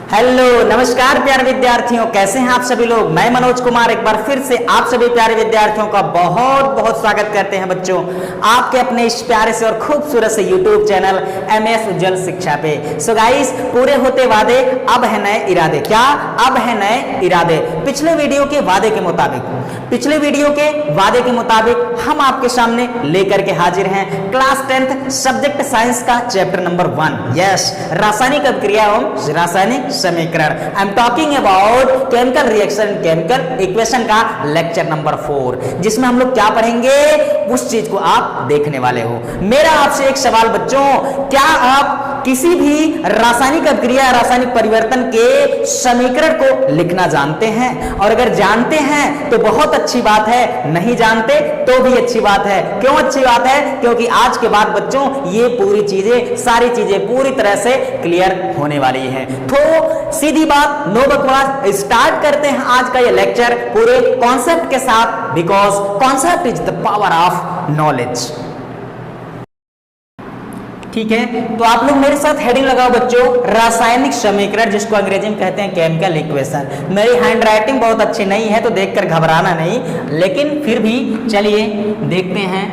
Hello नमस्कार प्यारे विद्यार्थियों, कैसे हैं आप सभी लोग। मैं मनोज कुमार एक बार फिर से आप सभी प्यारे विद्यार्थियों का बहुत बहुत स्वागत करते हैं बच्चों आपके अपने इस प्यारे से और खूबसूरत से यूट्यूब चैनल एमएस उज्जवल शिक्षा पे। सो गाइस, पूरे होते वादे अब है नए इरादे। क्या अब है नए इरादे? पिछले वीडियो के वादे के मुताबिक हम आपके सामने लेकर के हाजिर हैं क्लास 10th सब्जेक्ट साइंस का चैप्टर नंबर 1। यस, रासायनिक अभिक्रिया एवं रासायनिक समीकरण। I am talking about chemical reaction chemical equation का लेक्चर नंबर 4, जिसमें हम लोग क्या पढ़ेंगे उस चीज को आप देखने वाले हो। मेरा आपसे एक सवाल बच्चों, क्या आप किसी भी रासायनिक अभिक्रिया रासायनिक परिवर्तन के समीकरण को लिखना जानते हैं? और अगर जानते हैं तो बहुत अच्छी बात है, नहीं जानते तो भी अच्छी बात है। क्यों अच्छी बात है? क्योंकि आज के बाद बच्चों ये पूरी चीजें सारी चीजें पूरी तरह से क्लियर होने वाली है। तो सीधी बात, नो बकवास, स्टार्ट करते हैं आज का ये लेक्चर पूरे कॉन्सेप्ट के साथ, because concept is the power of knowledge. ठीक है, तो आप लोग मेरे साथ हेडिंग लगाओ बच्चों, रासायनिक समीकरण, जिसको अंग्रेजी में कहते हैं केमिकल इक्वेशन। मेरी हैंड राइटिंग बहुत अच्छी नहीं है तो देखकर घबराना नहीं, लेकिन फिर भी चलिए देखते हैं।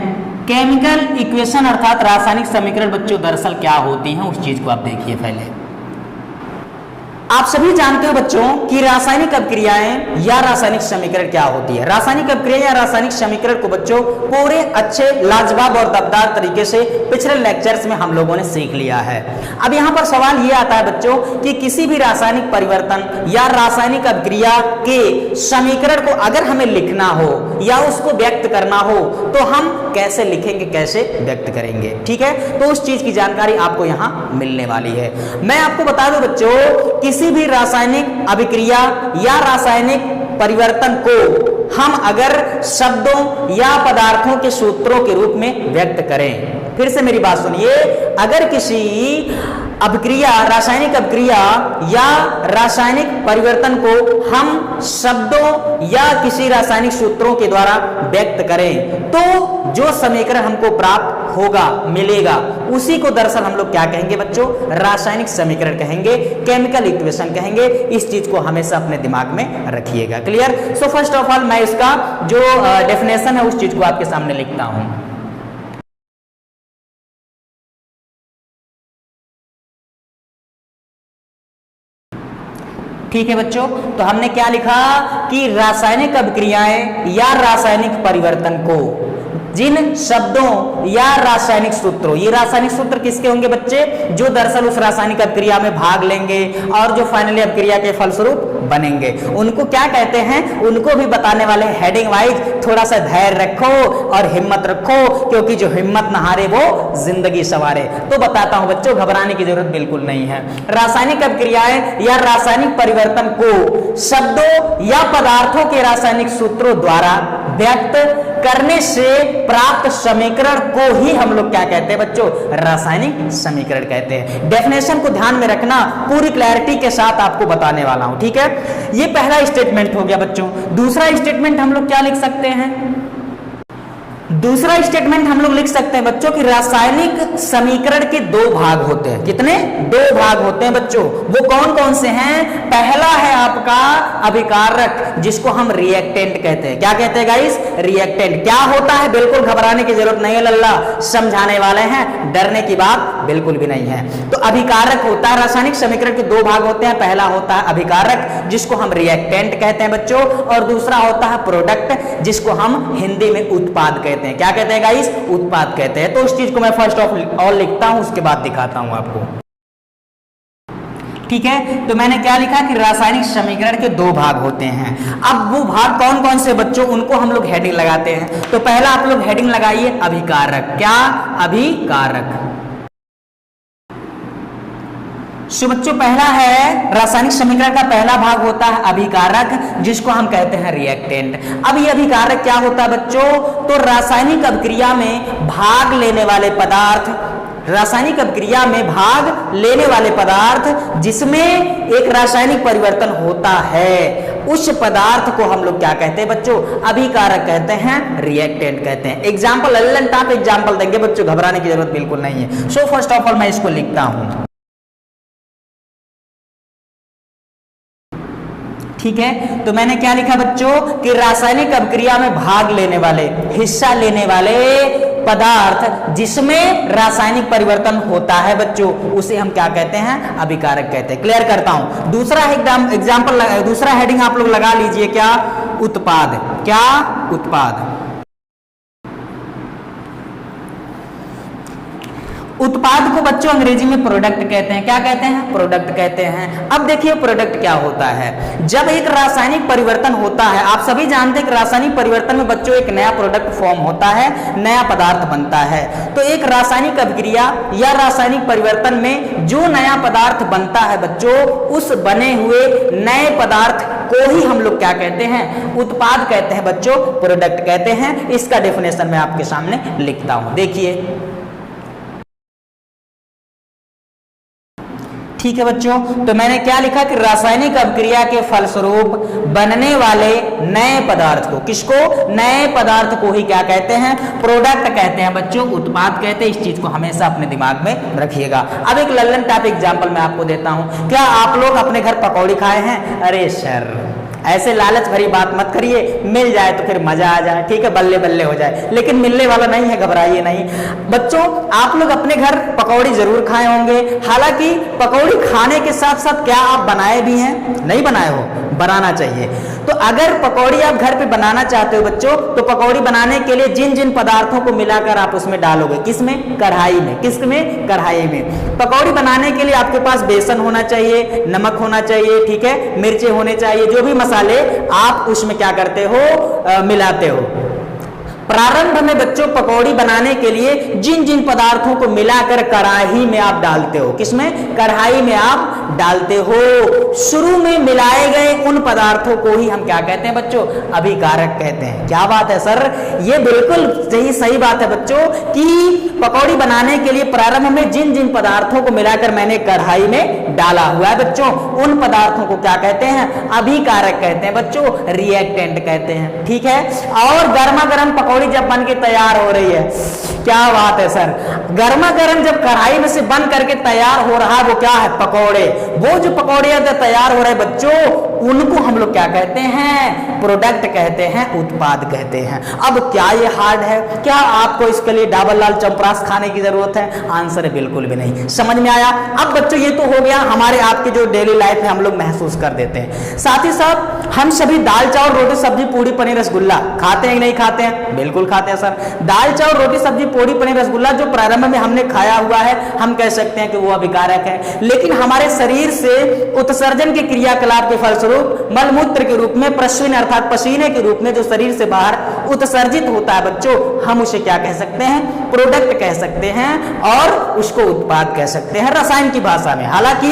केमिकल इक्वेशन अर्थात रासायनिक समीकरण बच्चों दरअसल क्या होती हैं उस चीज को आप देखिए। पहले आप सभी जानते हो बच्चों कि रासायनिक अभिक्रियाएं या रासायनिक समीकरण क्या होती है। रासायनिक अभिक्रिया या रासायनिक समीकरण को बच्चों पूरे अच्छे लाजवाब और दमदार तरीके से पिछले लेक्चर्स में हम लोगों ने सीख लिया है। अब यहाँ पर सवाल ये आता है बच्चों कि किसी भी रासायनिक परिवर्तन या रासायनिक अभिक्रिया के समीकरण को अगर हमें लिखना हो या उसको व्यक्त करना हो तो हम कैसे लिखेंगे, कैसे व्यक्त करेंगे। ठीक है, तो उस चीज की जानकारी आपको यहाँ मिलने वाली है। मैं आपको बता दूं बच्चों, किसी भी रासायनिक अभिक्रिया या रासायनिक परिवर्तन को हम अगर शब्दों या पदार्थों के सूत्रों के रूप में व्यक्त करें, फिर से मेरी बात सुनिए, अगर किसी अभिक्रिया रासायनिक अभिक्रिया या रासायनिक परिवर्तन को हम शब्दों या किसी रासायनिक सूत्रों के द्वारा व्यक्त करें तो जो समीकरण हमको प्राप्त होगा मिलेगा उसी को दरअसल हम लोग क्या कहेंगे बच्चों, रासायनिक समीकरण कहेंगे, केमिकल इक्वेशन कहेंगे। इस चीज को हमेशा अपने दिमाग में रखिएगा। Clear? So first of all मैं इसका जो डेफिनेशन है उस चीज को आपके सामने लिखता हूं। ठीक है बच्चों, तो हमने क्या लिखा कि रासायनिक अभिक्रियाएं या रासायनिक परिवर्तन को जिन शब्दों या रासायनिक सूत्रों, ये रासायनिक सूत्र किसके होंगे बच्चे, जो दरअसल उस रासायनिक अभिक्रिया में भाग लेंगे और जो फाइनली अभिक्रिया के फलस्वरूप बनेंगे, उनको क्या कहते हैं, उनको भी बताने वाले हेडिंग वाइज। थोड़ा सा धैर्य रखो और हिम्मत रखो, क्योंकि जो हिम्मत न हारे वो जिंदगी सवारे। तो बताता हूं बच्चों, घबराने की जरूरत बिल्कुल नहीं है। रासायनिक अभिक्रियाएं या रासायनिक परिवर्तन को शब्दों या पदार्थों के रासायनिक सूत्रों द्वारा व्यक्त करने से प्राप्त समीकरण को ही हम लोग क्या कहते हैं बच्चों, रासायनिक समीकरण कहते हैं। डेफिनेशन को ध्यान में रखना, पूरी क्लैरिटी के साथ आपको बताने वाला हूं। ठीक है, ये पहला स्टेटमेंट हो गया बच्चों। दूसरा स्टेटमेंट हम लोग क्या लिख सकते हैं, दूसरा स्टेटमेंट हम लोग लिख सकते हैं बच्चों कि रासायनिक समीकरण के दो भाग होते हैं। कितने? दो भाग होते हैं बच्चों। वो कौन कौन से हैं? पहला है आपका अभिकारक, जिसको हम रिएक्टेंट कहते हैं। क्या कहते हैं गाइस? रिएक्टेंट। क्या होता है? बिल्कुल घबराने की जरूरत नहीं है लल्ला, समझाने वाले हैं, डरने की बात बिल्कुल भी नहीं है। तो अभिकारक होता है, रासायनिक समीकरण के दो भाग होते हैं। पहला होता है अभिकारक, जिसको हम रिएक्टेंट कहते हैं बच्चों, और दूसरा होता है प्रोडक्ट, जिसको हम हिंदी में उत्पाद कहते हैं। क्या कहते हैं गाइस? उत्पाद कहते हैं। तो उस चीज को मैं फर्स्ट ऑफ ऑल लिखता हूं, उसके बाद दिखाता हूं आपको। ठीक है, तो मैंने क्या लिखा कि रासायनिक समीकरण के दो भाग होते हैं। अब वो भाग कौन कौन से बच्चों, उनको हम लोग हेडिंग लगाते हैं। तो पहला आप लोग हेडिंग लगाइए अभिकारक। क्या? अभिकारक। सो बच्चों पहला है रासायनिक समीकरण का पहला भाग होता है अभिकारक, जिसको हम कहते हैं रिएक्टेंट। अब ये अभिकारक क्या होता है बच्चों, तो रासायनिक अभिक्रिया में भाग लेने वाले पदार्थ, रासायनिक अभिक्रिया में भाग लेने वाले पदार्थ जिसमें एक रासायनिक परिवर्तन होता है, उस पदार्थ को हम लोग क्या कहते हैं बच्चों, अभिकारक कहते हैं, रिएक्टेंट कहते हैं। एग्जाम्पल लल्लन टाप एग्जाम्पल देंगे बच्चों, घबराने की जरूरत बिल्कुल नहीं है। सो फर्स्ट ऑफ ऑल मैं इसको लिखता हूं। ठीक है, तो मैंने क्या लिखा बच्चों कि रासायनिक अभिक्रिया में भाग लेने वाले, हिस्सा लेने वाले पदार्थ जिसमें रासायनिक परिवर्तन होता है बच्चों, उसे हम क्या कहते हैं, अभिकारक कहते हैं। क्लियर करता हूं। दूसरा एग्जांपल, दूसरा हेडिंग आप लोग लगा लीजिए, क्या, उत्पाद। क्या, उत्पाद। उत्पाद को बच्चों अंग्रेजी में प्रोडक्ट कहते हैं। क्या कहते हैं, प्रोडक्ट कहते हैं। अब देखिए प्रोडक्ट क्या होता है। जब एक रासायनिक परिवर्तन होता है, आप सभी जानते हैं कि रासायनिक परिवर्तन में बच्चों एक नया प्रोडक्ट फॉर्म होता है, नया पदार्थ बनता है। तो एक रासायनिक अभिक्रिया या रासायनिक परिवर्तन में जो नया पदार्थ बनता है बच्चों, उस बने हुए नए पदार्थ को ही हम लोग क्या कहते हैं, उत्पाद कहते हैं बच्चों, प्रोडक्ट कहते हैं। इसका डेफिनेशन मैं आपके सामने लिखता हूं, देखिए। ठीक है बच्चों, तो मैंने क्या लिखा कि रासायनिक अभिक्रिया के फलस्वरूप बनने वाले नए पदार्थ को, किसको, नए पदार्थ को ही क्या कहते हैं, प्रोडक्ट कहते हैं बच्चों, उत्पाद कहते हैं। इस चीज को हमेशा अपने दिमाग में रखिएगा। अब एक लल्लन टाइप एग्जांपल मैं आपको देता हूं। क्या आप लोग अपने घर पकौड़ी खाए हैं? अरे सर, ऐसे लालच भरी बात मत करिए, मिल जाए तो फिर मजा आ जाए, ठीक है, बल्ले बल्ले हो जाए, लेकिन मिलने वाला नहीं है, घबराइए नहीं बच्चों। आप लोग अपने घर पकौड़ी जरूर खाए होंगे। हालांकि पकौड़ी खाने के साथ साथ क्या आप बनाए भी हैं? नहीं बनाए हो, बनाना चाहिए। तो अगर पकौड़ी आप घर पे बनाना चाहते हो बच्चों, तो पकौड़ी बनाने के लिए जिन जिन पदार्थों को मिलाकर आप उसमें डालोगे, किसमें, कढ़ाई में, किसमें, कढ़ाई में। पकौड़ी बनाने के लिए आपके पास बेसन होना चाहिए, नमक होना चाहिए, ठीक है, मिर्चे होने चाहिए, जो भी मसाले आप उसमें क्या करते हो, मिलाते हो। प्रारंभ में बच्चों पकौड़ी बनाने के लिए जिन जिन पदार्थों को मिलाकर कढ़ाई में आप डालते हो, किसमें, कढ़ाई में आप डालते हो, शुरू में मिलाए गए उन पदार्थों को ही हम क्या कहते हैं बच्चों, अभिकारक कहते हैं। क्या बात है सर, ये बिल्कुल सही बात है बच्चों कि पकौड़ी बनाने के लिए प्रारंभ में जिन जिन पदार्थों को मिलाकर मैंने कढ़ाई में डाला हुआ है बच्चों, उन पदार्थों को क्या कहते हैं, अभिकारक कहते हैं बच्चों, रिएक्टेंट कहते हैं। ठीक है, और गर्मा गर्म पकौड़ी जब बन के तैयार हो रही है, क्या बात है सर, गर्मा गर्म जब कढ़ाई में से बन करके तैयार हो रहा है, वो क्या है, पकौड़े। वो जो पकौड़े तैयार हो रहे हैं बच्चों, उनको हम लोग क्या कहते हैं, प्रोडक्ट कहते हैं, उत्पाद कहते हैं। अब क्या ये हार्ड है? क्या आपको इसके लिए डाबर लाल चंपरास खाने की जरूरत है? आंसर है बिल्कुल भी नहीं। समझ में आया? अब बच्चों ये तो हो गया हमारे आपके जो डेली लाइफ है हम लोग महसूस कर देते हैं। साथ ही साथ हम सभी दाल चावल रोटी सब्जी पूड़ी पनीर रसगुल्ला खाते हैं कि नहीं खाते हैं? बिल्कुल खाते हैं सर। दाल चावल रोटी सब्जी पूड़ी पनीर रसगुल्ला जो प्रारंभ में हमने खाया हुआ है, हम कह सकते हैं कि वो अभिकारक है। लेकिन हमारे शरीर से उत्सर्जन के क्रियाकलाप के फलस्वरूप मलमूत्र के रूप में, प्रश्विन अर्थात पसीने के रूप में जो शरीर से बाहर उत्सर्जित होता है बच्चों, हम उसे क्या कह सकते हैं, प्रोडक्ट कह सकते हैं, और उसको उत्पाद कह सकते हैं रसायन की भाषा में। हालांकि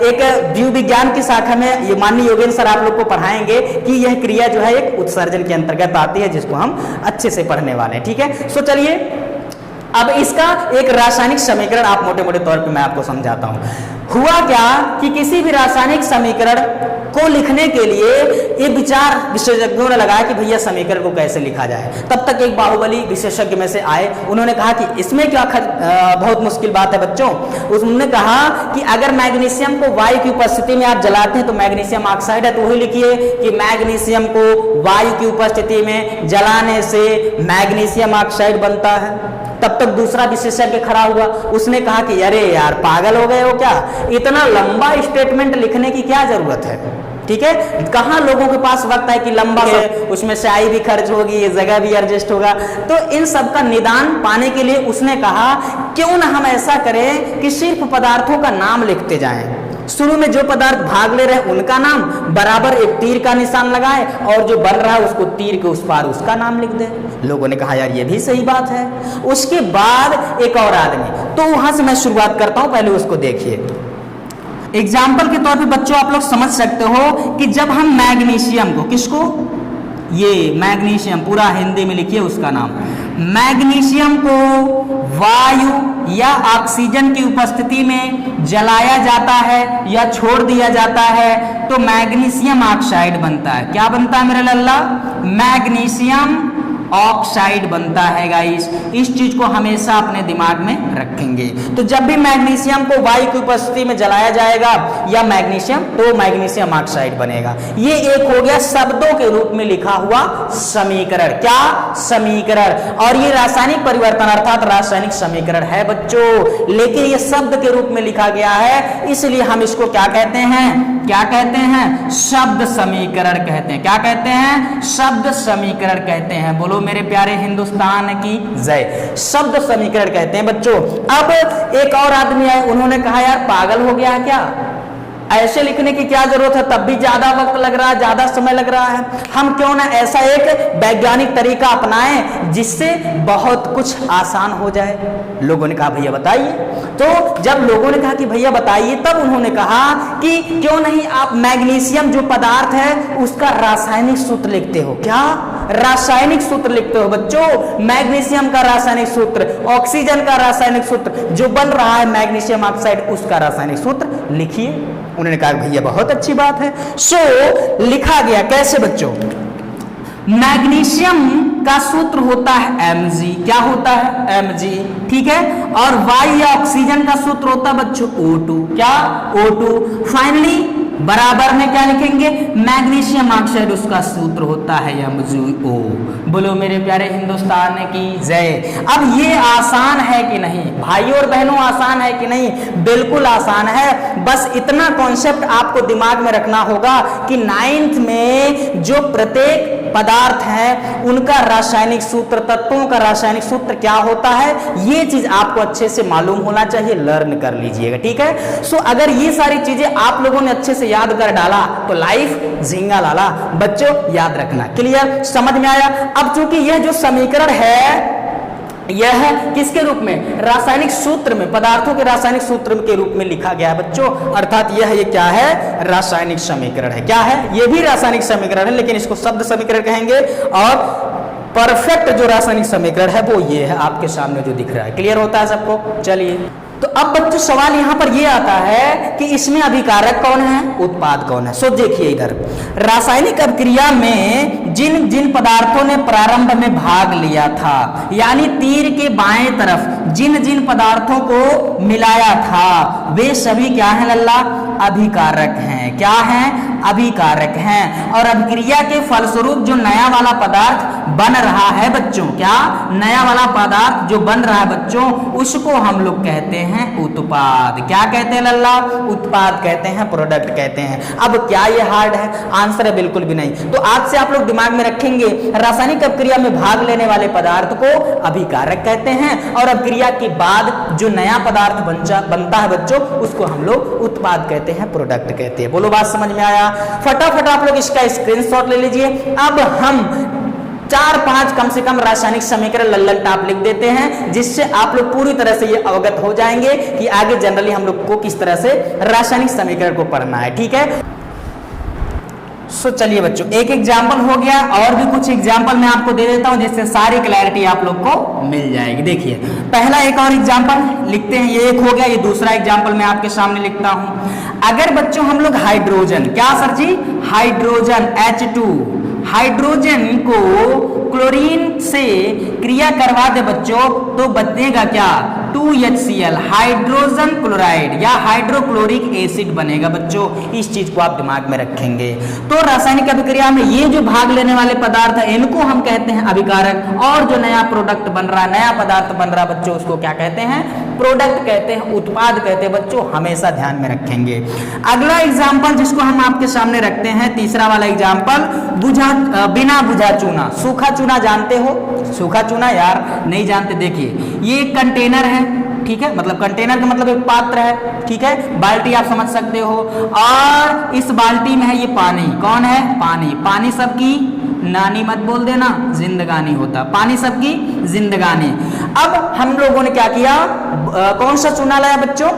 एक जीव विज्ञान की शाखा में ये माननीय योगेंद्र सर आप लोग को पढ़ाएंगे कि यह क्रिया जो है एक उत्सर्जन के अंतर्गत आती है, जिसको हम अच्छे से पढ़ने वाले हैं। ठीक है, सो चलिए अब इसका एक रासायनिक समीकरण आप मोटे मोटे तौर पे मैं आपको समझाता हूं। हुआ क्या कि किसी भी रासायनिक समीकरण को लिखने के लिए ये विचार विशेषज्ञों ने लगाया कि भैया समीकरण को कैसे लिखा जाए। तब तक एक बाहुबली विशेषज्ञ में से आए, उन्होंने कहा कि इसमें क्या बहुत मुश्किल बात है बच्चों। उन्होंने कहा कि अगर मैग्नीशियम को वायु की उपस्थिति में आप जलाते हैं तो मैग्नीशियम ऑक्साइड है, तो वही लिखिए कि मैग्नीशियम को वायु की उपस्थिति में जलाने से मैग्नीशियम ऑक्साइड बनता है। तब तक दूसरा विशेषज्ञ खड़ा हुआ, उसने कहा कि अरे यार पागल हो गए हो क्या, इतना लंबा स्टेटमेंट लिखने की क्या जरूरत है। ठीक है, कहां लोगों के पास वक्त है कि लंबा है, उसमें स्याही भी खर्च होगी, जगह भी एडजस्ट होगा। तो इन सब का निदान पाने के लिए उसने कहा क्यों ना हम ऐसा करें कि सिर्फ पदार्थों का नाम लिखते जाएं। शुरू में जो पदार्थ भाग ले रहे हैं उनका नाम, बराबर एक तीर का निशान लगाए, और जो बन रहा है उसको तीर के उस पार उसका नाम लिख दे। लोगों ने कहा यार ये भी सही बात है। उसके बाद एक और आदमी, तो वहां से मैं शुरुआत करता हूं, पहले उसको देखिए। एग्जाम्पल के तौर पे बच्चों आप लोग समझ सकते हो कि जब हम मैग्नीशियम को, किसको, ये मैग्नीशियम पूरा हिंदी में लिखिए उसका नाम, मैग्नीशियम को वायु या ऑक्सीजन की उपस्थिति में जलाया जाता है या छोड़ दिया जाता है तो मैग्नीशियम ऑक्साइड बनता है। क्या बनता है मेरे लल्ला, मैग्नीशियम ऑक्साइड बनता है गाइस। इस चीज को हमेशा अपने दिमाग में रखेंगे। तो जब भी मैग्नीशियम को वायु की उपस्थिति में जलाया जाएगा या मैग्नीशियम, तो मैग्नीशियम ऑक्साइड बनेगा। ये एक हो गया शब्दों के रूप में लिखा हुआ समीकरण। क्या? समीकरण। और ये रासायनिक परिवर्तन अर्थात रासायनिक समीकरण है बच्चों, लेकिन ये शब्द के रूप में लिखा गया है, इसलिए हम इसको क्या कहते हैं? क्या कहते हैं? शब्द समीकरण कहते हैं। क्या कहते हैं? शब्द समीकरण कहते हैं। बोलो मेरे प्यारे हिंदुस्तान की जय। शब्द समीकरण कहते हैं बच्चों। अब एक और आदमी आए, उन्होंने कहा यार पागल हो गया है क्या, ऐसे लिखने की क्या जरूरत है, तब भी ज्यादा वक्त लग रहा है, ज्यादा समय लग रहा है, हम क्यों ना ऐसा एक वैज्ञानिक तरीका अपनाएं जिससे बहुत कुछ आसान हो जाए। लोगों ने कहा भैया बताइए। तो जब लोगों ने कहा कि भैया बताइए, तब उन्होंने कहा कि क्यों नहीं आप मैग्नीशियम जो पदार्थ है उसका रासायनिक सूत्र लिखते हो। क्या? रासायनिक सूत्र लिखते हो बच्चों। मैग्नीशियम का रासायनिक सूत्र, ऑक्सीजन का रासायनिक सूत्र जो बन रहा है मैग्नीशियम ऑक्साइड, उसका रासायनिक सूत्र लिखिए। उन्होंने कहा भैया बहुत अच्छी बात है। सो लिखा गया। कैसे बच्चों? मैग्नीशियम का सूत्र होता है Mg। क्या होता है? Mg। ठीक है। और वायु या ऑक्सीजन का सूत्र होता है बच्चों O2। क्या? O2। फाइनली बराबर में क्या लिखेंगे? मैग्नीशियम ऑक्साइड, उसका सूत्र होता है MgO। बोलो मेरे प्यारे हिंदुस्तान की जय। अब ये आसान है कि नहीं भाइयों और बहनों? आसान है कि नहीं? बिल्कुल आसान है। बस इतना कॉन्सेप्ट आपको दिमाग में रखना होगा कि 9th में जो प्रत्येक पदार्थ है उनका रासायनिक सूत्र, तत्वों का रासायनिक सूत्र क्या होता है, ये चीज आपको अच्छे से मालूम होना चाहिए। लर्न कर लीजिएगा। ठीक है। सो अगर ये सारी चीजें आप लोगों ने अच्छे से याद कर डाला तो लाइफ झींगा लाला। बच्चों याद रखना। क्लियर? समझ में आया? अब चूंकि यह जो समीकरण है यह है किसके रूप में? रासायनिक सूत्र में, पदार्थों के रासायनिक सूत्र के रूप में लिखा गया है बच्चों। अर्थात यह ये क्या है? रासायनिक समीकरण है। क्या है? ये भी रासायनिक समीकरण है, लेकिन इसको शब्द समीकरण कहेंगे। और परफेक्ट जो रासायनिक समीकरण है वो ये है आपके सामने जो दिख रहा है। क्लियर होता है सबको? चलिए, तो अब बच्चों सवाल यहां पर यह आता है कि इसमें अभिकारक कौन है, उत्पाद कौन है। सो देखिए इधर, रासायनिक अभिक्रिया में जिन जिन पदार्थों ने प्रारंभ में भाग लिया था, यानी तीर के बाएं तरफ जिन जिन पदार्थों को मिलाया था, वे सभी क्या है लल्ला? अभिकारक हैं। क्या हैं? अभिकारक हैं। और अभिक्रिया के फलस्वरूप जो नया वाला पदार्थ बन रहा है बच्चों, क्या? नया वाला पदार्थ जो बन रहा है बच्चों, उसको हम लोग कहते हैं उत्पाद। क्या कहते हैं लल्ला? उत्पाद कहते हैं, प्रोडक्ट कहते हैं। अब क्या ये हार्ड है? आंसर है बिल्कुल भी नहीं। तो आज से आप लोग दिमाग में रखेंगे, रासायनिक अभिक्रिया में भाग लेने वाले पदार्थ को अभिकारक कहते हैं, और अभिक्रिया के बाद जो नया पदार्थ बनता है बच्चों, उसको हम लोग उत्पाद कहते हैं, प्रोडक्ट कहते हैं। बोलो बात समझ में आया? फटाफट आप लोग इसका स्क्रीनशॉट ले लीजिए। अब हम 4-5 कम से कम रासायनिक समीकरण लल्लन टाप लिख देते हैं, जिससे आप लोग पूरी तरह से ये अवगत हो जाएंगे कि आगे जनरली हम लोग को किस तरह से रासायनिक समीकरण को पढ़ना है। ठीक है। सो चलिए बच्चों, एक एग्जाम्पल हो गया, और भी कुछ एग्जाम्पल मैं आपको दे देता हूं जिससे सारी क्लैरिटी आप लोग को मिल जाएगी। देखिए पहला एक और एग्जाम्पल लिखते हैं। ये एक हो गया, ये दूसरा एग्जाम्पल मैं आपके सामने लिखता हूं। अगर बच्चों हम लोग हाइड्रोजन, क्या सर जी? हाइड्रोजन H2, हाइड्रोजन को क्लोरीन से क्रिया करवा दे बच्चों, तो बचेगा क्या? 2HCl, हाइड्रोजन क्लोराइड या हाइड्रोक्लोरिक एसिड बनेगा बच्चों। इस चीज को आप दिमाग में रखेंगे। तो रासायनिक अभिक्रिया में ये जो भाग लेने वाले पदार्थ है, इनको हम कहते हैं अभिकारक, और जो नया प्रोडक्ट बन रहा है, नया पदार्थ बन रहा है बच्चों, उसको क्या कहते हैं? प्रोडक्ट कहते हैं, उत्पाद कहते हैं बच्चों। हमेशा ध्यान में रखेंगे। अगला एग्जाम्पल जिसको हम आपके सामने रखते हैं, तीसरा वाला एग्जाम्पल, बिना बुझा चूना। सूखा चूना जानते हो? सूखा चूना यार नहीं जानते? देखिए ये एक कंटेनर है, ठीक है, मतलब कंटेनर का मतलब एक पात्र है, ठीक है, बाल्टी आप समझ सकते हो, और इस बाल्टी में है ये पानी। कौन है? पानी। पानी सबकी नानी मत बोल देना, जिंदगानी होता। पानी सबकी जिंदगानी। अब हम लोगों ने क्या किया? कौन सा चूना लाया बच्चों?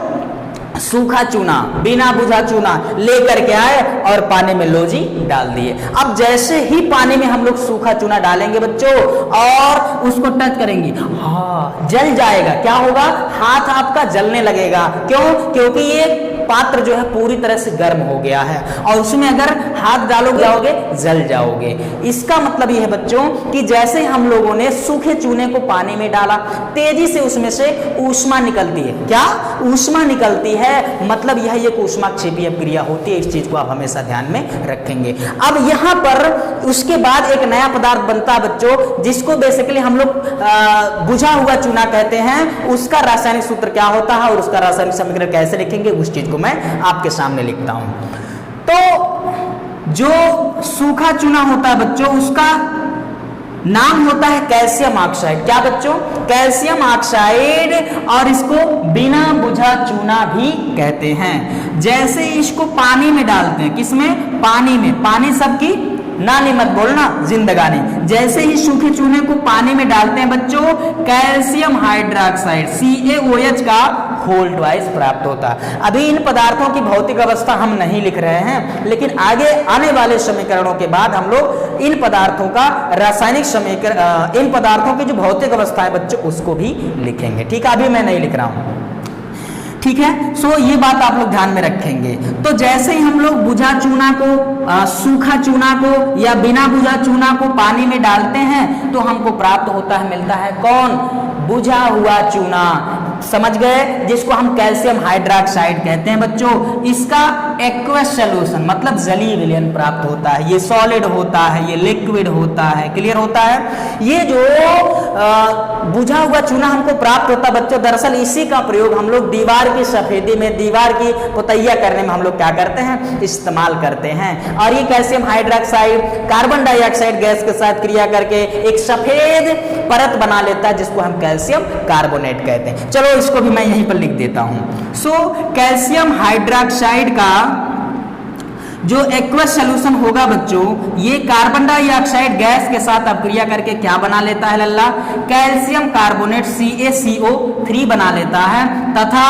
सूखा चूना, बिना बुझा चूना लेकर के आए और पानी में लोजी डाल दिए। अब जैसे ही पानी में हम लोग सूखा चूना डालेंगे बच्चों और उसको टच करेंगे, हाँ जल जाएगा। क्या होगा? हाथ आपका जलने लगेगा। क्यों? क्योंकि ये पात्र जो है पूरी तरह से गर्म हो गया है और उसमें अगर हाथ डालोगे जल जाओगे। इसका मतलब यह है बच्चों कि जैसे हम लोगों ने सूखे चूने को पानी में डाला, तेजी से उसमें से ऊष्मा निकलती है। क्या ऊष्मा निकलती है, मतलब यह एक ऊष्माक्षेपीय क्रिया होती है। इस चीज को आप हमेशा ध्यान में रखेंगे। अब यहां पर उसके बाद एक नया पदार्थ बनता है बच्चों, जिसको बेसिकली हम लोग बुझा हुआ चूना कहते हैं। उसका रासायनिक सूत्र क्या होता है और उसका रासायनिक समीकरण कैसे लिखेंगे, उस चीज को मैं आपके सामने लिखता हूं। तो जो सूखा चूना होता है बच्चों, उसका नाम होता है कैल्शियम ऑक्साइड। क्या बच्चों, कैल्शियम ऑक्साइड, और इसको बिना बुझा चूना भी कहते हैं। जैसे इसको पानी में डालते हैं, किसमें, पानी में, पानी सबकी नानी मत बोलना जिंदगानी। जैसे ही सूखे चूने को पानी में डालते हैं बच्चों, कैल्शियम हाइड्रोक्साइड CaOH का होल ट्वाइस प्राप्त होता है। अभी इन पदार्थों की भौतिक अवस्था हम नहीं लिख रहे हैं, लेकिन आगे आने वाले समीकरणों के बाद हम लोग इन पदार्थों का रासायनिक समीकरण, इन पदार्थों की जो भौतिक अवस्था है बच्चों, उसको भी लिखेंगे। ठीक है, अभी मैं नहीं लिख रहा हूं। ठीक है, सो ये बात आप लोग ध्यान में रखेंगे। तो जैसे ही हम लोग बुझा चूना को, सूखा चूना को या बिना बुझा चूना को पानी में डालते हैं तो हमको प्राप्त होता है, मिलता है कौन, बुझा हुआ चूना। समझ गए, जिसको हम कैल्शियम हाइड्रोक्साइड कहते हैं बच्चों। इसका एक्वस सॉल्यूशन मतलब जलीय विलयन प्राप्त होता है। ये सॉलिड होता है, ये लिक्विड होता है, क्लियर होता है। ये जो बुझा हुआ चूना हमको प्राप्त होता है बच्चों, दरअसल इसी का प्रयोग हम लोग दीवार की सफेदी में, दीवार की पुतैया करने में हम लोग क्या करते हैं, इस्तेमाल करते हैं। और ये calcium hydroxide carbon dioxide gas के साथ क्रिया करके एक सफेद परत बना लेता है, जिसको हम कैल्शियम कार्बोनेट कहते हैं। चलो इसको भी मैं यहीं पर लिख देता हूं। सो कैल्शियम हाइड्रोक्साइड का जो एक्वस सॉल्यूशन होगा बच्चों, ये कार्बन डाइऑक्साइड गैस के साथ अपक्रिया करके क्या बना लेता है लल्ला, कैल्शियम कार्बोनेट CaCO3 बना लेता है तथा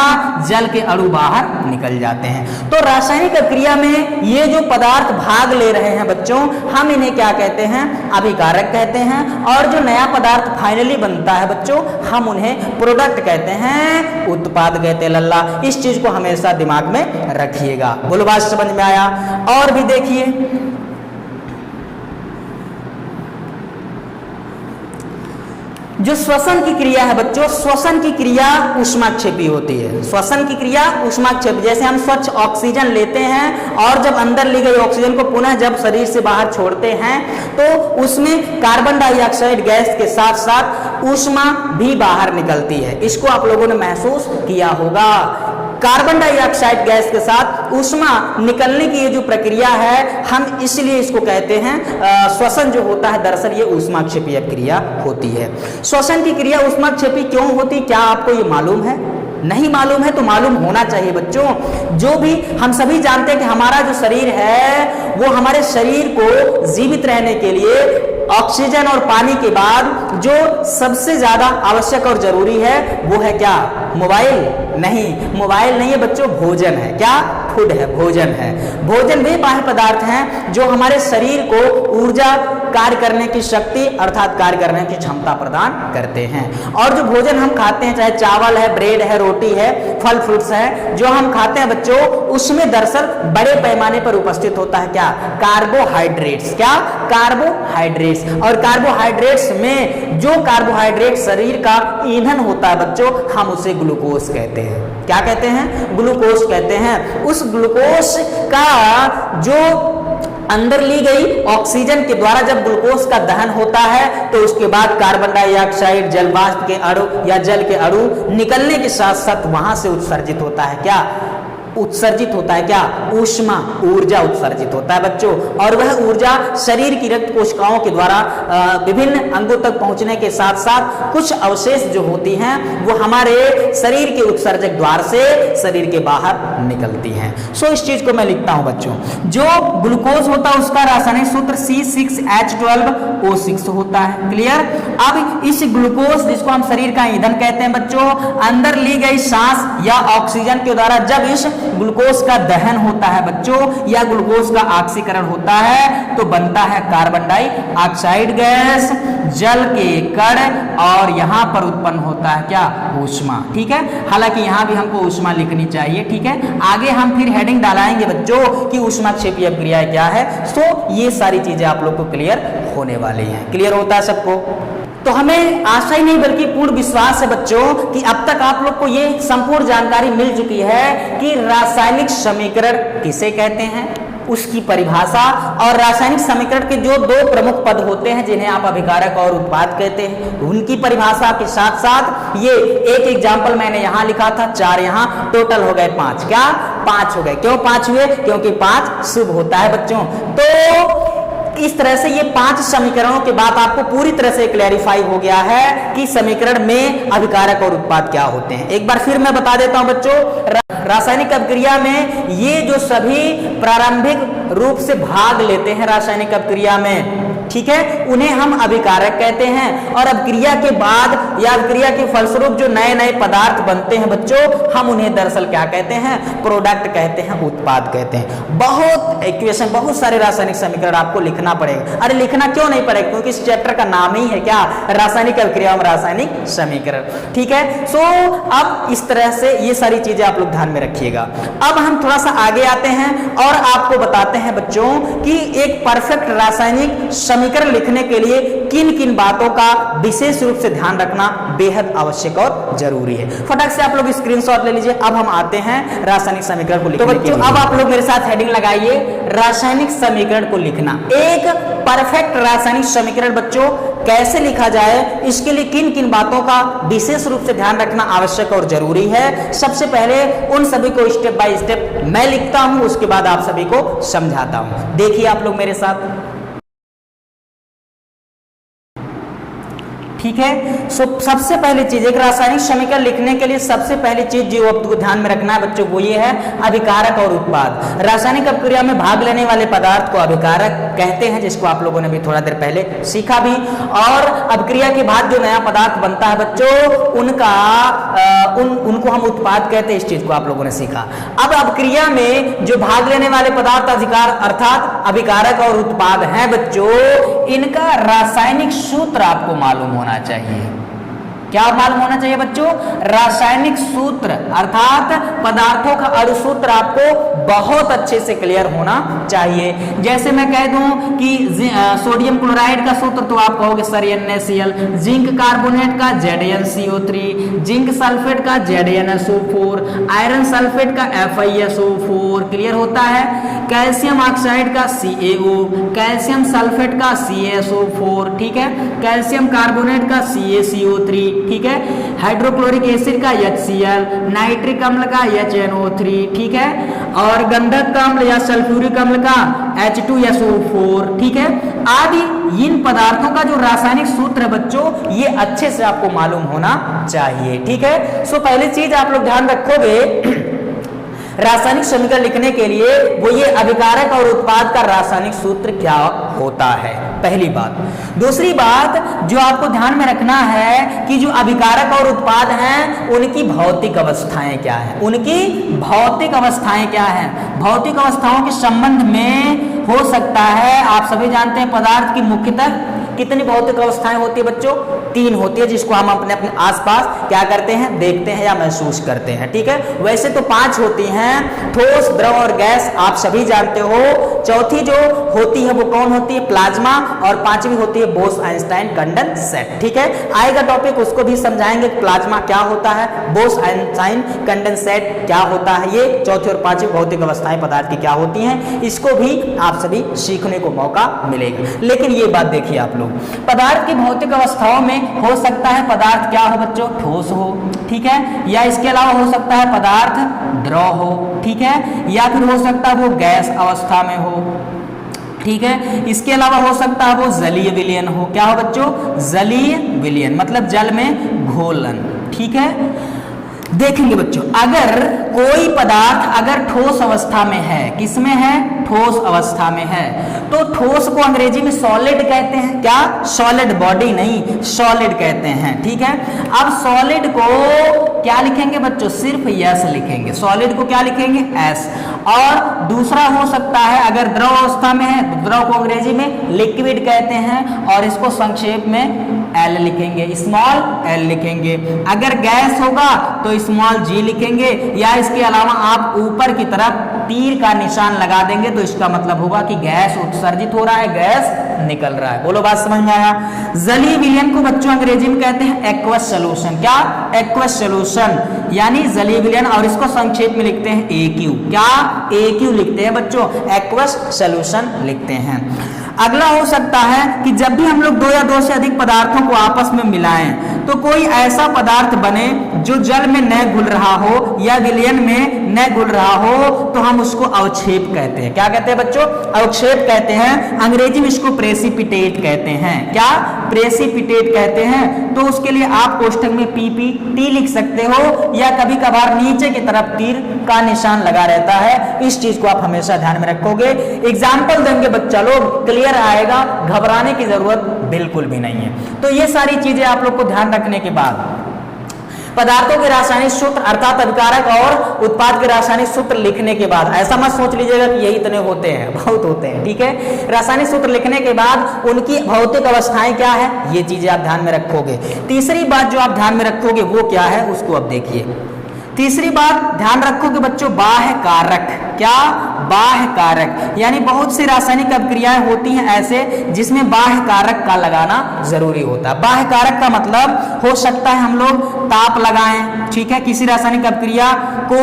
जल के अणु बाहर निकल जाते हैं। तो रासायनिक क्रिया में ये जो पदार्थ भाग ले रहे हैं बच्चों, हम इन्हें क्या कहते हैं, अभिकारक कहते हैं। और जो नया पदार्थ फाइनली बनता है बच्चों, हम उन्हें प्रोडक्ट कहते हैं, उत्पाद कहते हैं लल्ला। इस चीज को हमेशा दिमाग में रखिएगा। बोलो बात समझ में आया। और भी देखिए, जो श्वसन की क्रिया है बच्चों, श्वसन की क्रिया ऊष्माक्षेपी होती है। श्वसन की क्रिया ऊष्माक्षेपी, जैसे हम स्वच्छ ऑक्सीजन लेते हैं और जब अंदर ली गई ऑक्सीजन को पुनः जब शरीर से बाहर छोड़ते हैं तो उसमें कार्बन डाइऑक्साइड गैस के साथ साथ ऊष्मा भी बाहर निकलती है। इसको आप लोगों ने महसूस किया होगा। कार्बन डाइऑक्साइड गैस के साथ ऊष्मा निकलने की ये जो प्रक्रिया है, हम इसलिए इसको कहते हैं श्वसन जो होता है, दरअसल ये ऊष्माक्षेपीय क्रिया होती है। श्वसन की क्रिया ऊष्माक्षेपी क्यों होती, क्या आपको ये मालूम है? नहीं मालूम है तो मालूम होना चाहिए बच्चों। जो भी हम सभी जानते हैं कि हमारा जो शरीर है वो हमारे शरीर को जीवित रहने के लिए ऑक्सीजन और पानी के बाद जो सबसे ज्यादा आवश्यक और जरूरी है वो है क्या, मोबाइल? नहीं, मोबाइल नहीं है बच्चों, भोजन है। क्या? फूड है, भोजन है। भोजन वे बाह्य पदार्थ हैं जो हमारे शरीर को ऊर्जा, कार्य करने की शक्ति अर्थात कार्य करने की क्षमता प्रदान करते हैं। और जो भोजन हम खाते हैं, चाहे चावल है, ब्रेड है, रोटी है, फल फ्रूट्स है, जो हम खाते हैं बच्चों, उसमें दरअसल बड़े पैमाने पर उपस्थित होता है क्या, कार्बोहाइड्रेट्स। क्या? कार्बोहाइड्रेट्स। और कार्बोहाइड्रेट्स में जो कार्बोहाइड्रेट शरीर का ईंधन होता है बच्चों, हम उसे ग्लूकोज कहते हैं। क्या कहते हैं? ग्लूकोज कहते हैं। उस ग्लूकोज का जो अंदर ली गई ऑक्सीजन के द्वारा जब ग्लूकोज का दहन होता है तो उसके बाद कार्बन डाइऑक्साइड, जल वाष्प के अणु या जल के अणु निकलने के साथ साथ वहां से उत्सर्जित होता है क्या, उत्सर्जित होता है क्या, ऊष्मा, ऊर्जा उत्सर्जित होता है बच्चों। और वह ऊर्जा शरीर की रक्त कोशिकाओं के द्वारा विभिन्न अंगों तक पहुंचने के साथ साथ कुछ अवशेष जो होती हैं वो हमारे शरीर के उत्सर्जक द्वार से शरीर के बाहर निकलती हैं। सो इस चीज को मैं लिखता हूं बच्चों। जो ग्लूकोज होता है उसका रासायनिक सूत्र C6H12O6 होता है। क्लियर? अब इस ग्लूकोज जिसको हम शरीर का ईंधन कहते हैं बच्चों, अंदर ली गई सांस या ऑक्सीजन के द्वारा जब इस ग्लूकोज का दहन होता है बच्चों या ग्लूकोज का ऑक्सीकरण होता है तो बनता है कार्बन डाइऑक्साइड गैस, जल के कण, और यहां पर उत्पन्न होता है क्या, ऊष्मा। ठीक है, हालांकि यहां भी हमको ऊष्मा लिखनी चाहिए। ठीक है, आगे हम फिर हेडिंग डालाएंगे बच्चों कि ऊष्माक्षेपीय अभिक्रिया क्या है। सो ये सारी चीजें आप लोग को क्लियर होने वाली हैं। क्लियर होता है सबको? तो हमें आशा ही नहीं बल्कि पूर्ण विश्वास है बच्चों कि अब तक आप लोग को ये संपूर्ण जानकारी मिल चुकी है कि रासायनिक समीकरण किसे कहते हैं, उसकी परिभाषा, और रासायनिक समीकरण के जो दो प्रमुख पद होते हैं जिन्हें आप अभिकारक और उत्पाद कहते हैं उनकी परिभाषा के साथ साथ ये एक एग्जाम्पल मैंने यहां लिखा था, 4 यहां, टोटल हो गए 5। क्या 5 हो गए? क्यों 5 हुए? क्योंकि 5 शुभ होता है बच्चों। तो इस तरह से ये 5 समीकरणों के बाद आपको पूरी तरह से क्लैरिफाई हो गया है कि समीकरण में अभिकारक और उत्पाद क्या होते हैं। एक बार फिर मैं बता देता हूं बच्चों, रासायनिक अभिक्रिया में ये जो सभी प्रारंभिक रूप से भाग लेते हैं रासायनिक अभिक्रिया में, ठीक है, उन्हें हम अभिकारक कहते हैं। और अभिक्रिया के बाद या अभिक्रिया के फलस्वरूप जो नए नए पदार्थ बनते हैं बच्चों, हम उन्हें दरअसल क्या कहते हैं, प्रोडक्ट कहते हैं, उत्पाद कहते हैं। बहुत इक्वेशन, बहुत सारे रासायनिक समीकरण आपको लिखना पड़ेगा। अरे लिखना क्यों नहीं पड़ेगा? क्योंकि इस चैप्टर का नाम ही है क्या, रासायनिक अभिक्रिया और रासायनिक समीकरण। ठीक है, सो अब इस तरह से ये सारी चीजें आप लोग ध्यान में रखिएगा। अब हम थोड़ा सा आगे आते हैं और आपको बताते हैं बच्चों कि एक परफेक्ट रासायनिक समीकरण लिखने के लिए किन किन बातों का विशेष रूप से ध्यान रखना बेहद आवश्यक और जरूरी है। फटाक से आप लोग स्क्रीनशॉट ले लीजिए। अब हम आते हैं रासायनिक समीकरण को लिखने। तो बच्चों अब आप लोग मेरे साथ हेडिंग लगाइए, रासायनिक समीकरण को लिखना। एक परफेक्ट रासायनिक समीकरण बच्चों कैसे लिखा जाए, इसके लिए किन किन बातों का विशेष रूप से ध्यान रखना आवश्यक और जरूरी है। सबसे पहले उन सभी को स्टेप बाय स्टेप मैं लिखता हूं, उसके बाद आप सभी को समझाता हूं। देखिए आप लोग मेरे साथ, ठीक है। सबसे पहली चीज, एक रासायनिक समीकरण लिखने के लिए सबसे पहली चीज जो आपको ध्यान में रखना है बच्चों वो ये है अभिकारक और उत्पाद। रासायनिक अभिक्रिया में भाग लेने वाले पदार्थ को अभिकारक कहते हैं, जिसको आप लोगों ने भी थोड़ा देर पहले सीखा भी। और अभिक्रिया के बाद जो नया पदार्थ बनता है बच्चों उनको हम उत्पाद कहते हैं। इस चीज को आप लोगों ने सीखा। अब अभिक्रिया में जो भाग लेने वाले पदार्थ अर्थात अभिकारक और उत्पाद हैं बच्चों, इनका रासायनिक सूत्र आपको मालूम होना चाहिए। क्या मालूम होना चाहिए बच्चों? रासायनिक सूत्र अर्थात पदार्थों का अणुसूत्र आपको बहुत अच्छे से क्लियर होना चाहिए। जैसे मैं कह दूं कि सोडियम क्लोराइड का सूत्र तो आप कहोगे सर NaCl, जिंक कार्बोनेट का ZnCO3, जिंक सल्फेट का ZnSO4, आयरन सल्फेट का FiSO4, क्लियर होता है। कैल्शियम ऑक्साइड का CaO, कैल्शियम सल्फेट का CaSO4, ठीक है, कैल्शियम कार्बोनेट का CaCO3, ठीक है, हाइड्रोक्लोरिक एसिड का HCl, नाइट्रिक अम्ल का HNO3, ठीक है, और गंधक अम्ल या सल्फ्यूरिक अम्ल का H2SO4, ठीक है, आदि इन पदार्थों का जो रासायनिक सूत्र है बच्चों ये अच्छे से आपको मालूम होना चाहिए। ठीक है, सो पहली चीज आप लोग ध्यान रखोगे रासायनिक समीकरण लिखने के लिए वो ये अभिकारक और उत्पाद का रासायनिक सूत्र क्या होता है, पहली बात। दूसरी बात जो आपको ध्यान में रखना है कि जो अभिकारक और उत्पाद हैं उनकी भौतिक अवस्थाएं क्या है, उनकी भौतिक अवस्थाएं क्या है। भौतिक अवस्थाओं के संबंध में हो सकता है, आप सभी जानते हैं पदार्थ की मुख्यतः कितनी भौतिक अवस्थाएं होती है बच्चों? 3 होती है, जिसको हम अपने अपने आसपास क्या करते हैं, देखते हैं या महसूस करते हैं। ठीक है, वैसे तो 5 होती हैं, ठोस, द्रव और गैस, आप सभी जानते हो। चौथी जो होती है वो कौन होती है? प्लाज्मा। और 5वीं होती है बोस आइंस्टाइन कंडेंसेट। ठीक है, आएगा टॉपिक, उसको भी समझाएंगे प्लाज्मा क्या होता है, बोस आइंस्टाइन कंडेंसेट क्या होता है। ये चौथी और 5वीं भौतिक अवस्थाएं पदार्थ की क्या होती हैं, इसको भी आप सभी सीखने को मौका मिलेगा। लेकिन ये बात देखिए आप लोग, पदार्थ की भौतिक अवस्थाओं में हो सकता है पदार्थ क्या हो बच्चों? ठोस हो, ठीक है, या इसके अलावा हो सकता है पदार्थ द्रव हो, ठीक है, या फिर हो सकता है वो गैस अवस्था में हो, ठीक है, इसके अलावा हो सकता है वो जलीय विलयन हो। क्या हो बच्चों? जलीय विलयन, मतलब जल में घोलन। ठीक है, देखेंगे बच्चों, अगर कोई पदार्थ अगर ठोस अवस्था में है, किसमें है? ठोस अवस्था में है, तो ठोस को अंग्रेजी में सॉलिड कहते हैं। क्या? सॉलिड, बॉडी नहीं, सॉलिड कहते हैं। ठीक है, अब सॉलिड को क्या लिखेंगे बच्चों, सिर्फ यस लिखेंगे, सॉलिड को क्या लिखेंगे, एस। और दूसरा हो सकता है अगर द्रव अवस्था में है तो द्रव को अंग्रेजी में लिक्विड कहते हैं और इसको संक्षेप में एल लिखेंगे, स्मॉल एल लिखेंगे। अगर गैस होगा तो स्मॉल जी लिखेंगे, या इसके अलावा आप ऊपर की तरफ तीर का निशान लगा देंगे तो इसका मतलब होगा कि गैस उत्सर्जित हो रहा है, गैस निकल रहा है। बोलो बात समझ में आया। जलीय विलयन को बच्चों अंग्रेजी में कहते हैं एक्वस सॉल्यूशन। क्या, एक्वस सॉल्यूशन यानी जलीय विलयन, और इसको संक्षेप में लिखते हैं AQ। क्या, AQ लिखते हैं बच्चों, एक्वस सॉल्यूशन लिखते हैं। अगला हो सकता है कि जब भी हम लोग दो या दो से अधिक पदार्थों को आपस में मिलाएं तो कोई ऐसा पदार्थ बने जो जल में न घुल रहा हो या विलयन में न घुल रहा हो तो हम उसको अवक्षेप कहते हैं। क्या कहते हैं बच्चों, अवक्षेप कहते हैं। अंग्रेजी में इसको प्रेसिपिटेट कहते हैं। क्या, प्रेसिपिटेट कहते हैं। तो उसके लिए आप कोष्ठक में PPT लिख सकते हो, या कभी कभार नीचे की तरफ तीर का निशान लगा रहता है। इस चीज को आप हमेशा ध्यान में रखोगे। एग्जाम्पल देंगे बच्चा लोग, क्लियर आएगा, घबराने की जरूरत बिल्कुल भी नहीं है। तो ये सारी चीजें आप लोग को ध्यान रखने के बाद पदार्थों के रासायनिक सूत्र अर्थात अभिकारक और उत्पाद के रासायनिक सूत्र लिखने के बाद, ऐसा मत सोच लीजिएगा कि यही इतने होते हैं, बहुत होते हैं, ठीक है। रासायनिक सूत्र लिखने के बाद उनकी भौतिक अवस्थाएं क्या है, ये चीजें आप ध्यान में रखोगे। तीसरी बात जो आप ध्यान में रखोगे वो क्या है, उसको अब देखिए। तीसरी बात ध्यान रखोगे बच्चों, बाह्य कारक। क्या, बाह्य कारक यानी बहुत सी रासायनिक अभिक्रियाएं होती हैं ऐसे जिसमें बाह्य कारक का लगाना जरूरी होता है। बाह्य कारक का मतलब हो सकता है हम लोग ताप लगाएं, ठीक है, किसी रासायनिक अभिक्रिया को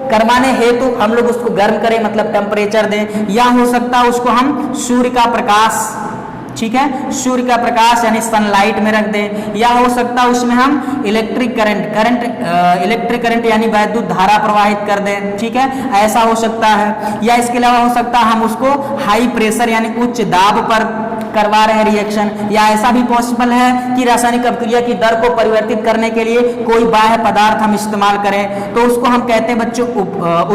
करवाने हेतु हम लोग उसको गर्म करें, मतलब टेम्परेचर दें, या हो सकता है उसको हम सूर्य का प्रकाश, ठीक है, सूर्य का प्रकाश यानी सनलाइट में रख दें, या हो सकता है उसमें हम इलेक्ट्रिक करंट यानी वैद्युत धारा प्रवाहित कर दें, ठीक है, ऐसा हो सकता है। या इसके अलावा हो सकता है हम उसको हाई प्रेशर यानी उच्च दाब पर करवा रहे हैं रिएक्शन, या ऐसा भी पॉसिबल है कि रासायनिक अभिक्रिया की दर को परिवर्तित करने के लिए कोई बाह्य पदार्थ हम इस्तेमाल करें तो उसको हम कहते हैं बच्चों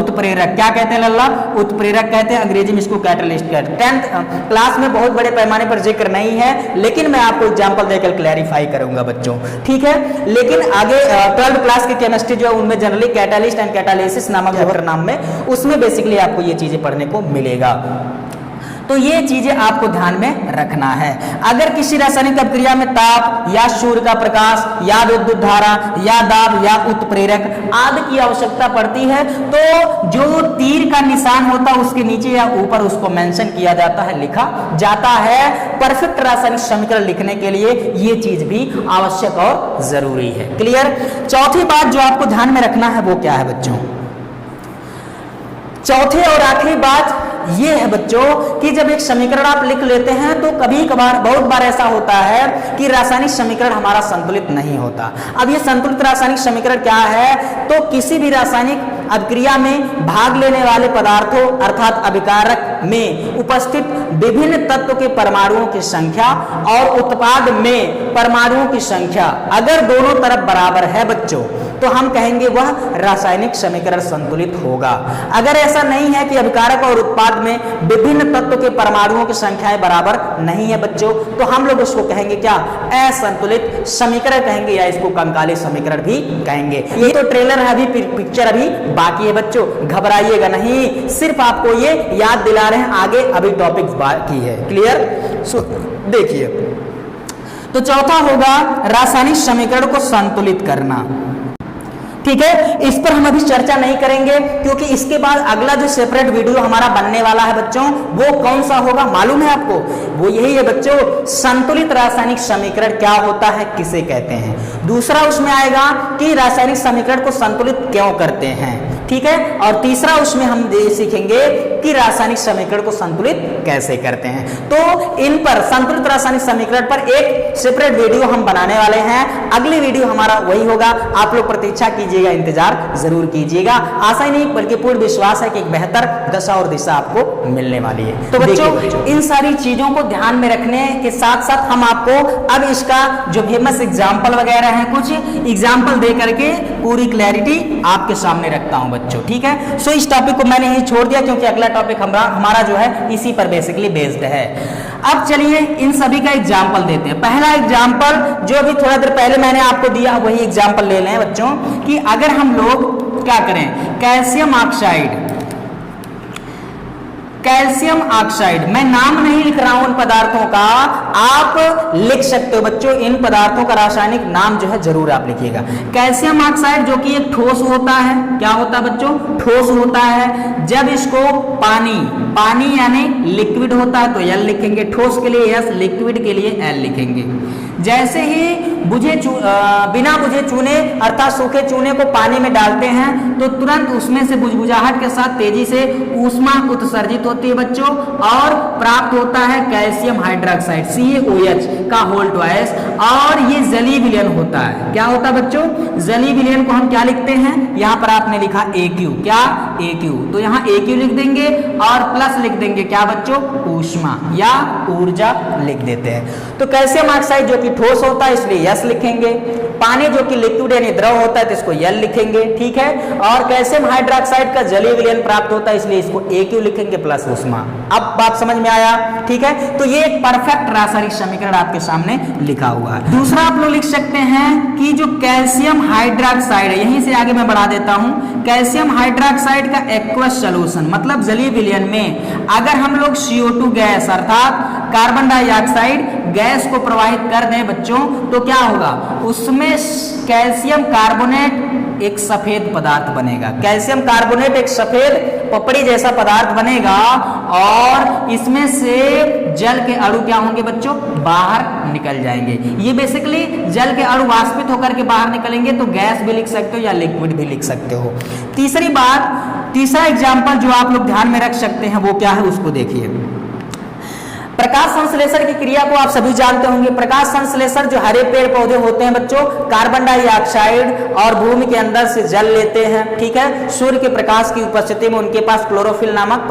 उत्प्रेरक। क्या कहते हैं लल्ला, उत्प्रेरक कहते हैं, अंग्रेजी में इसको कैटलिस्ट कहते हैं। 10th क्लास में बहुत बड़े पैमाने पर जिक्र नहीं है, लेकिन मैं आपको एग्जांपल देकर क्लैरिफाई करूंगा बच्चों, ठीक है। लेकिन आगे 12th क्लास की केमिस्ट्री जो है उनमें जनरली कैटालिस्ट एंड कैटालिसिस नामक चैप्टर नाम में, उसमें बेसिकली आपको ये चीजें पढ़ने को मिलेगा। तो ये चीजें आपको ध्यान में रखना है। अगर किसी रासायनिक अभिक्रिया में ताप या सूर्य का प्रकाश या विद्युत धारा या दाब या उत्प्रेरक आदि की आवश्यकता पड़ती है तो जो तीर का निशान होता है उसके नीचे या ऊपर उसको मेंशन किया जाता है, लिखा जाता है। परफेक्ट रासायनिक समीकरण लिखने के लिए ये चीज भी आवश्यक और जरूरी है। क्लियर। चौथी बात जो आपको ध्यान में रखना है वो क्या है बच्चों, चौथी और आखिरी बात ये है बच्चों कि जब एक समीकरण आप लिख लेते हैं तो कभी कभार बहुत बार ऐसा होता है कि रासायनिक समीकरण हमारा संतुलित नहीं होता। अब ये संतुलित रासायनिक समीकरण क्या है, तो किसी भी रासायनिक अभिक्रिया में भाग लेने वाले पदार्थों अर्थात अभिकारक में उपस्थित विभिन्न तत्व के परमाणुओं की संख्या और उत्पाद में परमाणुओं की संख्या अगर दोनों तरफ बराबर है बच्चों तो हम कहेंगे वह रासायनिक समीकरण संतुलित होगा। अगर ऐसा नहीं है कि अभिकारक और उत्पाद में विभिन्न तत्व के परमाणुओं की संख्याएं बराबर नहीं है बच्चों, तो हम लोग उसको कहेंगे क्या, असंतुलित समीकरण कहेंगे, या इसको कंकाली समीकरण भी कहेंगे। ये तो ट्रेलर है, अभी पिक्चर अभी बाकी है बच्चों, घबराइएगा नहीं, सिर्फ आपको ये याद दिला रहे हैं, आगे अभी टॉपिक बाकी है। क्लियर। सो देखिए, तो चौथा होगा रासायनिक समीकरण को संतुलित करना। ठीक है, इस पर हम अभी चर्चा नहीं करेंगे क्योंकि इसके बाद अगला जो सेपरेट वीडियो हमारा बनने वाला है बच्चों वो कौन सा होगा मालूम है आपको, वो यही है बच्चों, संतुलित रासायनिक समीकरण क्या होता है, किसे कहते हैं। दूसरा उसमें आएगा कि रासायनिक समीकरण को संतुलित क्यों करते हैं, ठीक है। और तीसरा उसमें हम सीखेंगे कि रासायनिक समीकरण को संतुलित कैसे करते हैं। तो इन पर संतुलित रासायनिक समीकरण पर एक सेपरेट वीडियो हम बनाने वाले हैं। अगली वीडियो हमारा वही होगा, आप लोग प्रतीक्षा कीजिएगा, इंतजार जरूर कीजिएगा। आशा ही नहीं बल्कि पूर्ण विश्वास है कि एक बेहतर दशा और दिशा आपको मिलने वाली है। तो बच्चों इन सारी चीजों को ध्यान में रखने के साथ साथ हम आपको अब इसका जो फेमस एग्जाम्पल वगैरह है कुछ एग्जाम्पल दे करके पूरी क्लैरिटी आपके सामने रखता हूं बच्चों, ठीक है। सो इस टॉपिक को मैंने यही छोड़ दिया क्योंकि अगला टॉपिक हमारा जो है इसी पर बेसिकली बेस्ड है। अब चलिए इन सभी का एग्जाम्पल देते हैं। पहला एग्जाम्पल जो अभी थोड़ा देर पहले मैंने आपको दिया वही एग्जाम्पल ले लें बच्चों, कि अगर हम लोग क्या करें, कैल्शियम ऑक्साइड, मैं नाम नहीं लिख रहा हूं उन पदार्थों का, आप लिख सकते हो बच्चों, इन पदार्थों का रासायनिक नाम जो है जरूर आप लिखिएगा। कैल्शियम ऑक्साइड जो कि एक ठोस होता है, क्या होता है बच्चों, ठोस होता है। जब इसको पानी यानी लिक्विड होता है तो एल लिखेंगे, ठोस के लिए एस, लिक्विड के लिए एल लिखेंगे। जैसे ही बिना बुझे चूने अर्थात सूखे चूने को पानी में डालते हैं तो तुरंत उसमें से बुझबुझाहट के साथ तेजी से ऊष्मा उत्सर्जित होती है बच्चों, और प्राप्त होता है कैल्शियम हाइड्रोक्साइड CaOH का होल ट्वाइस, और ये जलीय विलयन होता है। क्या होता है बच्चों, जलीय विलयन को हम क्या लिखते हैं, यहाँ पर आपने लिखा AQ, क्या AQ, तो यहाँ AQ लिख देंगे और प्लस लिख देंगे क्या बच्चों, ऊष्मा या ऊर्जा लिख देते हैं। तो कैल्शियम ऑक्साइड जो कि ठोस होता है इसलिए यस लिखेंगे, पानी जो कि लिक्विड यानी द्रव होता है तो इसको यल लिखेंगे, ठीक है, और कैल्शियम हाइड्रोक्साइड का जलीय विलयन प्राप्त होता है इसलिए इसको AQ लिखेंगे प्लस ऊष्मा। अब बात समझ में आया, ठीक है। तो ये एक परफेक्ट रासायनिक समीकरण आपके सामने लिखा हुआ है। दूसरा आप लोग लिख सकते हैं कि जो कैल्शियम हाइड्रोक्साइड है, यहीं से आगे मैं बढ़ा देता हूं, कैल्शियम हाइड्रोक्साइड का एक्वस सॉल्यूशन मतलब जलीय विलयन में अगर हम लोग CO2 गैस अर्थात कार्बन डाइऑक्साइड गैस को प्रवाहित कर दें बच्चों तो क्या होगा, उसमें कैल्शियम कार्बोनेट एक सफेद पदार्थ बनेगा। कैल्शियम कार्बोनेट एक सफेद पपड़ी जैसा पदार्थ बनेगा और इसमें से जल के अणु क्या होंगे बच्चों, बाहर निकल जाएंगे। ये बेसिकली जल के अणु वाष्पित होकर के बाहर निकलेंगे, तो गैस भी लिख सकते हो या लिक्विड भी लिख सकते हो। तीसरा एग्जाम्पल जो आप लोग ध्यान में रख सकते हैं वो क्या है उसको देखिए। प्रकाश संश्लेषण की क्रिया को आप सभी जानते होंगे। प्रकाश संश्लेषण जो हरे पेड़ पौधे होते हैं बच्चों, कार्बन डाइऑक्साइड और भूमि के अंदर से जल लेते हैं, ठीक है। सूर्य के प्रकाश की उपस्थिति में उनके पास क्लोरोफिल नामक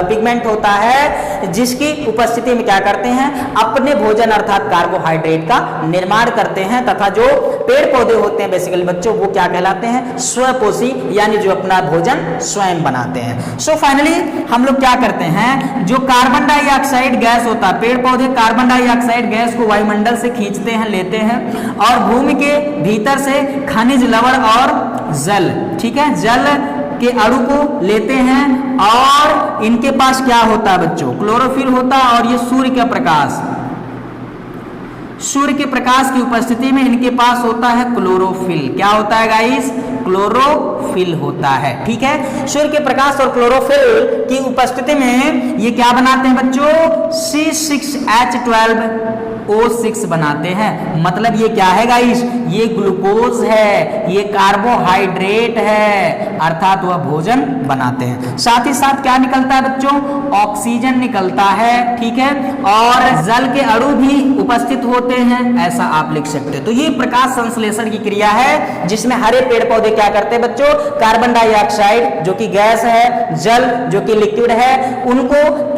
पिगमेंट होता है, जिसकी उपस्थिति में क्या करते हैं, अपने भोजन अर्थात कार्बोहाइड्रेट का निर्माण करते हैं, तथा जो पेड़ पौधे होते हैं बेसिकली बच्चों वो क्या कहलाते हैं, स्वपोषी, यानी जो अपना भोजन स्वयं बनाते हैं। सो फाइनली हम लोग क्या करते हैं, जो कार्बन डाइऑक्साइड गैस होता है, पेड़ पौधे कार्बन डाइऑक्साइड गैस को वायुमंडल से खींचते हैं, लेते हैं, और भूमि के भीतर से खनिज लवण और जल, ठीक है, जल के अणु को लेते हैं, और इनके पास क्या होता है बच्चों, क्लोरोफिल होता है, और ये सूर्य के प्रकाश की उपस्थिति में इनके पास होता है क्लोरोफिल। क्या होता है गाइस, क्लोरोफिल होता है, ठीक है। सूर्य के प्रकाश और क्लोरोफिल की उपस्थिति में ये क्या बनाते हैं बच्चों, C6H12O6 बनाते हैं। मतलब ये क्या है गाइस, ये ग्लूकोज है, ये कार्बोहाइड्रेट है, अर्थात वह भोजन बनाते हैं। साथ ही साथ क्या निकलता है बच्चों, ऑक्सीजन निकलता है, ठीक है, और जल के अणु भी उपस्थित होते हैं, ऐसा आप लिख सकते हैं। तो ये प्रकाश संश्लेषण की क्रिया है जिसमें हरे पेड़ पौधे क्या करते हैं बच्चों, कार्बन डाइऑक्साइड जो कि गैस है, जल जो कि लिक्विड है, उनको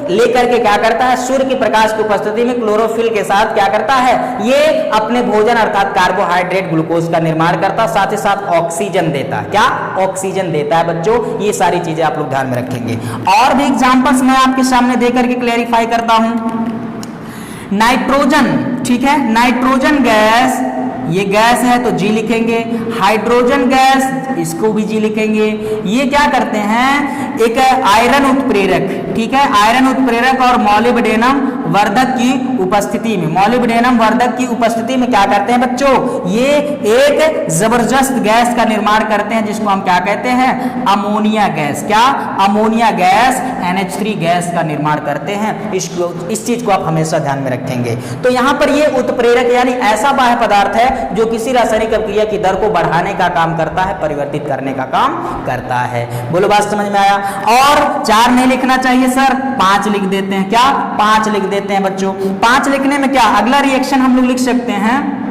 लेकर के क्या करता है, सूर्य की प्रकाश की उपस्थिति में क्लोरोफिल के साथ क्या करता है, ये अपने भोजन अर्थात कार्बोहाइड्रेट ग्लूकोज का निर्माण करता, साथ ही साथ ऑक्सीजन देता है। क्या ऑक्सीजन देता है बच्चों, ये सारी चीजें आप लोग ध्यान में रखेंगे। और भी एग्जांपल्स मैं आपके सामने देकर के क्लेरिफाई करता हूं। नाइट्रोजन, ठीक है, नाइट्रोजन गैस, ये गैस है तो जी लिखेंगे, हाइड्रोजन गैस इसको भी जी लिखेंगे। ये क्या करते हैं, एक आयरन उत्प्रेरक, ठीक है, आयरन उत्प्रेरक और मॉलिब्डेनम वर्धक की उपस्थिति में, मॉलिब्डेनम वर्धक की उपस्थिति में क्या करते हैं बच्चों, ये एक जबरदस्त गैस का निर्माण करते हैं जिसको हम क्या कहते हैं, अमोनिया गैस। क्या, अमोनिया गैस, NH3 गैस का निर्माण करते हैं। इस चीज को आप हमेशा ध्यान में रखेंगे। तो यहाँ पर ये उत्प्रेरक यानी ऐसा बाह्य पदार्थ है जो किसी रासायनिक अभिक्रिया की दर को बढ़ाने का काम करता है, परिवर्तित करने का काम करता है। बोलो बात समझ में आया। और 4 नहीं लिखना चाहिए सर, 5 लिख देते हैं। क्या, 5 लिख देते हैं बच्चों। 5 लिखने में क्या, अगला रिएक्शन हम लोग लिख सकते हैं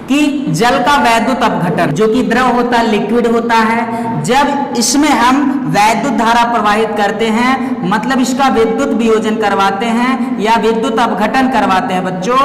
कि जल का वैद्युत अपघटन, जो कि द्रव होता है, लिक्विड होता है, जब इसमें हम वैद्युत धारा प्रवाहित करते हैं, मतलब इसका विद्युत वियोजन करवाते हैं या विद्युत अपघटन करवाते हैं बच्चों,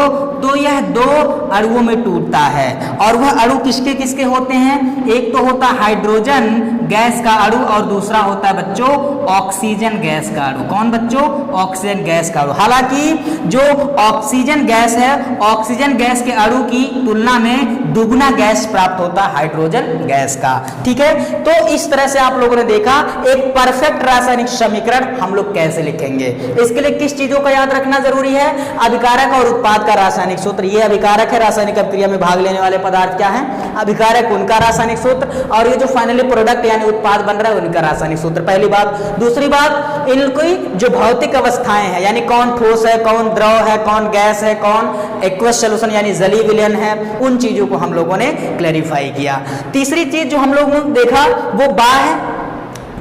तो यह दो अणुओं में टूटता है। और वह अणु किसके किसके होते हैं? एक तो होता हाइड्रोजन गैस का अणु और दूसरा होता है बच्चों ऑक्सीजन गैस का अणु। कौन बच्चों? ऑक्सीजन गैस का अणु। हालांकि जो ऑक्सीजन गैस है, ऑक्सीजन गैस के अणु की तुलना में दुगुना गैस प्राप्त होता है हाइड्रोजन गैस का। ठीक है, तो इस तरह से आप लोगों ने देखा एक परफेक्ट रासायनिक समीकरण हम लोग कैसे लिखेंगे। इसके लिए किस चीजों का याद रखना जरूरी है? अभिकारक और उत्पाद का रासायनिक सूत्र। ये अभिकारक है, रासायनिक अभिक्रिया में भाग लेने वाले पदार्थ क्या है? अभिकारक, उनका रासायनिक सूत्र, और ये जो फाइनली प्रोडक्ट यानी उत्पाद बन रहा है उनका रासायनिक सूत्र। पहली बात। दूसरी बात, इनकी जो भौतिक अवस्थाएं हैं यानी कौन ठोस है, कौन द्रव है, कौन गैस है, कौन एक्वस सॉल्यूशन यानी जलीय विलयन है, उन चीजों को हम लोगों ने क्लैरिफाई किया। तीसरी चीज जो हम लोगों ने देखा वो बाह्य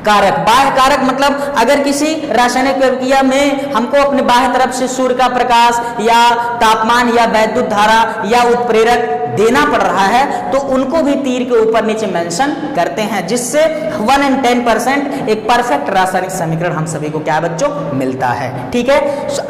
कारक। बाह्य कारक मतलब अगर किसी रासायनिक प्रक्रिया में हमको अपने बाह्य तरफ से सूर्य का प्रकाश या तापमान या वैद्युत धारा या उत्प्रेरक देना पड़ रहा है तो उनको भी तीर के ऊपर नीचे मेंशन करते हैं, जिससे 1 and 10% एक परफेक्ट रासायनिक समीकरण हम सभी को क्या बच्चों मिलता है। ठीक है,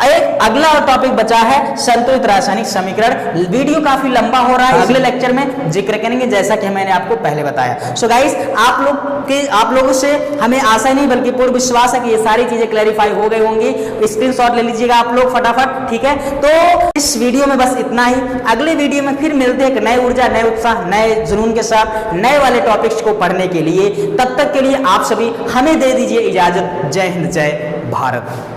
एक अगला टॉपिक बचा है संतुलित रासायनिक समीकरण। वीडियो काफी लंबा हो रहा है, अगले लेक्चर में जिक्र करेंगे जैसा कि मैंने आपको पहले बताया। सो गाइस, आप लोगों से हमें आशा नहीं बल्कि पूर्ण विश्वास है कि ये सारी चीजें क्लैरिफाई हो गई होंगी। स्क्रीनशॉट ले लीजिएगा आप लोग फटाफट। ठीक है, तो इस वीडियो में बस इतना ही। अगले वीडियो में फिर मिलते हैं नए ऊर्जा, नए उत्साह, नए जुनून के साथ नए वाले टॉपिक्स को पढ़ने के लिए। तब तक के लिए आप सभी हमें दे दीजिए इजाजत। जय हिंद, जय भारत।